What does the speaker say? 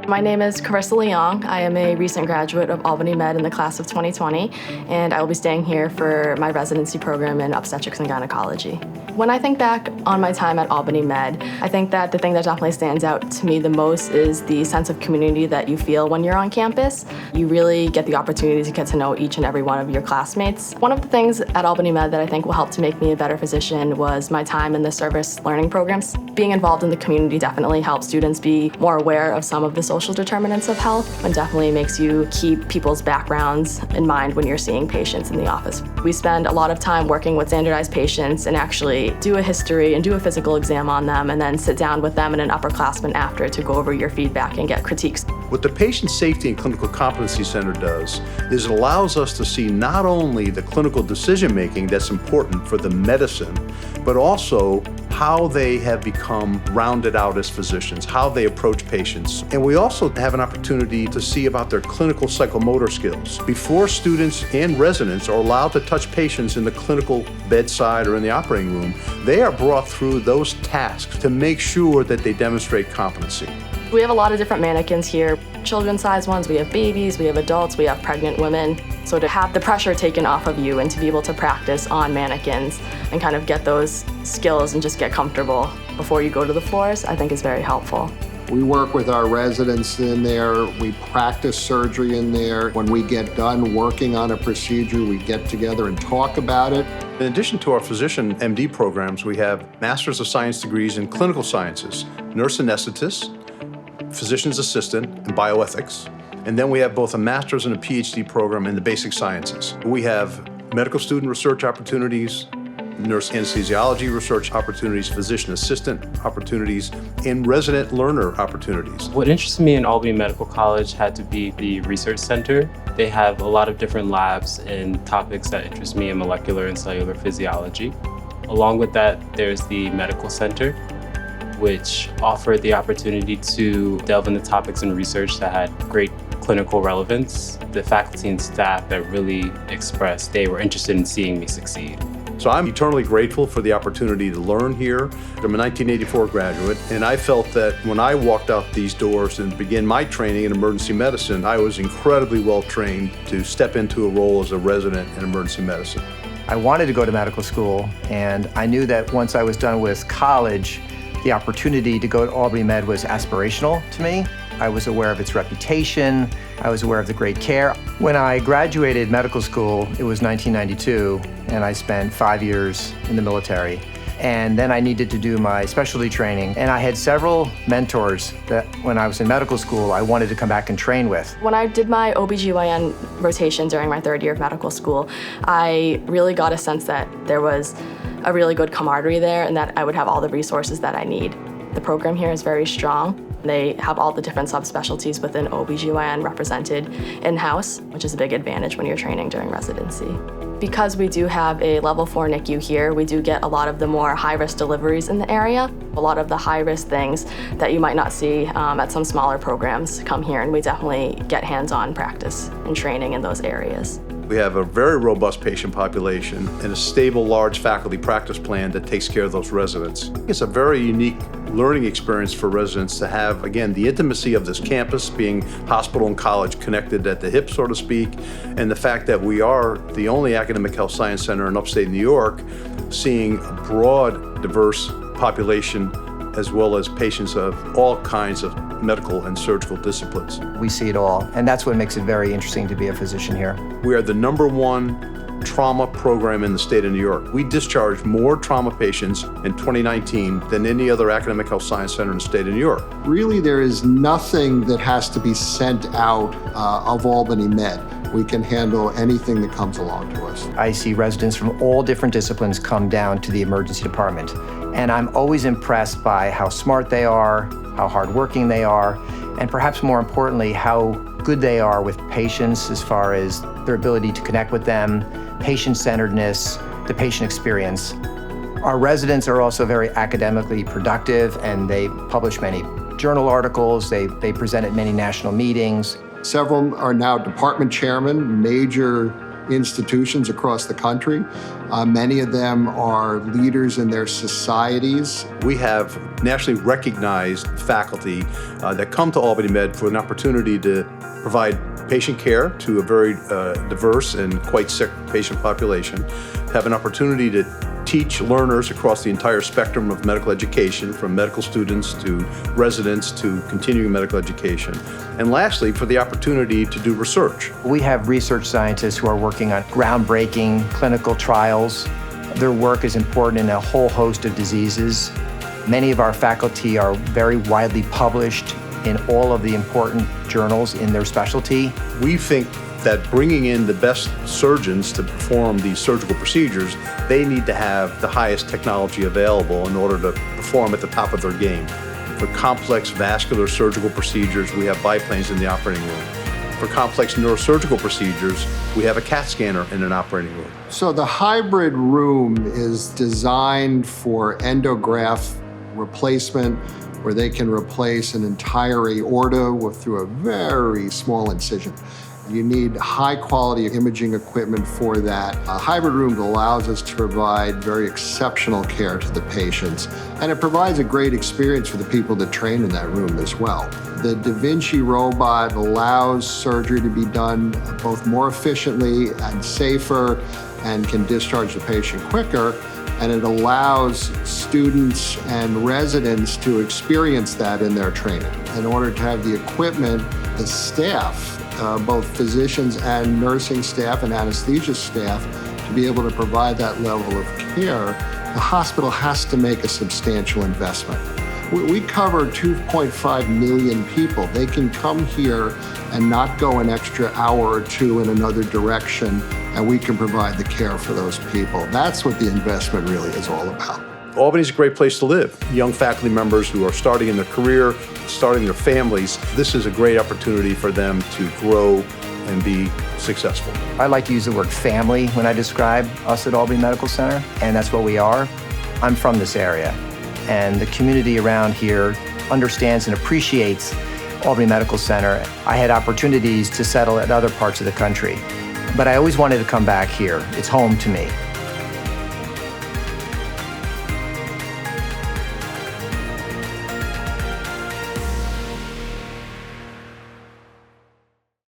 My name is Carissa Leong. I am a recent graduate of Albany Med in the class of 2020, and I will be staying here for my residency program in obstetrics and gynecology. When I think back on my time at Albany Med, I think that the thing that definitely stands out to me the most is the sense of community that you feel when you're on campus. You really get the opportunity to get to know each and every one of your classmates. One of the things at Albany Med that I think will help to make me a better physician was my time in the service learning programs. Being involved in the community definitely helps students be more aware of some of the social determinants of health, and definitely makes you keep people's backgrounds in mind when you're seeing patients in the office. We spend a lot of time working with standardized patients and actually do a history and do a physical exam on them, and then sit down with them and an upperclassman after to go over your feedback and get critiques. What the Patient Safety and Clinical Competency Center does is it allows us to see not only the clinical decision-making that's important for the medicine, but also how they have become rounded out as physicians, how they approach patients. And we also have an opportunity to see about their clinical psychomotor skills. Before students and residents are allowed to touch patients in the clinical bedside or in the operating room, they are brought through those tasks to make sure that they demonstrate competency. We have a lot of different mannequins here. Children-sized ones, we have babies, we have adults, we have pregnant women. So to have the pressure taken off of you and to be able to practice on mannequins and kind of get those skills and just get comfortable before you go to the floors, I think is very helpful. We work with our residents in there. We practice surgery in there. When we get done working on a procedure, we get together and talk about it. In addition to our physician MD programs, we have Masters of Science degrees in clinical sciences, nurse anesthetist, physician's assistant, and bioethics. And then we have both a master's and a PhD program in the basic sciences. We have medical student research opportunities, nurse anesthesiology research opportunities, physician assistant opportunities, and resident learner opportunities. What interested me in Albany Medical College had to be the research center. They have a lot of different labs and topics that interest me in molecular and cellular physiology. Along with that, there's the medical center, which offered the opportunity to delve into topics and research that had great clinical relevance. The faculty and staff that really expressed they were interested in seeing me succeed. So I'm eternally grateful for the opportunity to learn here. I'm a 1984 graduate, and I felt that when I walked out these doors and began my training in emergency medicine, I was incredibly well trained to step into a role as a resident in emergency medicine. I wanted to go to medical school, and I knew that once I was done with college, the opportunity to go to Albany Med was aspirational to me. I was aware of its reputation. I was aware of the great care. When I graduated medical school, it was 1992, and I spent 5 years in the military. And then I needed to do my specialty training. And I had several mentors that when I was in medical school, I wanted to come back and train with. When I did my OBGYN rotation during my third year of medical school, I really got a sense that there was a really good camaraderie there and that I would have all the resources that I need. The program here is very strong. They have all the different subspecialties within OBGYN represented in-house, which is a big advantage when you're training during residency. Because we do have a level 4 NICU here, we do get a lot of the more high-risk deliveries in the area. A lot of the high-risk things that you might not see at some smaller programs come here, and we definitely get hands-on practice and training in those areas. We have a very robust patient population and a stable, large faculty practice plan that takes care of those residents. It's a very unique learning experience for residents to have, again, the intimacy of this campus, being hospital and college connected at the hip, so to speak, and the fact that we are the only academic health science center in upstate New York, seeing a broad, diverse population as well as patients of all kinds of medical and surgical disciplines. We see it all, and that's what makes it very interesting to be a physician here. We are the #1 trauma program in the state of New York. We discharged more trauma patients in 2019 than any other academic health science center in the state of New York. Really, there is nothing that has to be sent out of Albany Med. We can handle anything that comes along to us. I see residents from all different disciplines come down to the emergency department, and I'm always impressed by how smart they are, how hardworking they are, and perhaps more importantly, how good they are with patients as far as their ability to connect with them, patient-centeredness, the patient experience. Our residents are also very academically productive, and they publish many journal articles, they present at many national meetings. Several are now department chairmen, major institutions across the country. Many of them are leaders in their societies. We have nationally recognized faculty that come to Albany Med for an opportunity to provide patient care to a very diverse and quite sick patient population, have an opportunity to teach learners across the entire spectrum of medical education, from medical students to residents to continuing medical education. And lastly, for the opportunity to do research. We have research scientists who are working on groundbreaking clinical trials. Their work is important in a whole host of diseases. Many of our faculty are very widely published in all of the important journals in their specialty. We think that bringing in the best surgeons to perform these surgical procedures, they need to have the highest technology available in order to perform at the top of their game. For complex vascular surgical procedures, we have biplanes in the operating room. For complex neurosurgical procedures, we have a CAT scanner in an operating room. So the hybrid room is designed for endograft replacement, where they can replace an entire aorta through a very small incision. You need high-quality imaging equipment for that. A hybrid room allows us to provide very exceptional care to the patients, and it provides a great experience for the people that train in that room as well. The Da Vinci robot allows surgery to be done both more efficiently and safer, and can discharge the patient quicker, and it allows students and residents to experience that in their training. In order to have the equipment, the staff, both physicians and nursing staff and anesthesia staff, to be able to provide that level of care, the hospital has to make a substantial investment. We cover 2.5 million people. They can come here and not go an extra hour or two in another direction, and we can provide the care for those people. That's what the investment really is all about. Albany's a great place to live. Young faculty members who are starting in their career, starting their families, this is a great opportunity for them to grow and be successful. I like to use the word family when I describe us at Albany Medical Center, and that's what we are. I'm from this area, and the community around here understands and appreciates Albany Medical Center. I had opportunities to settle at other parts of the country, but I always wanted to come back here. It's home to me.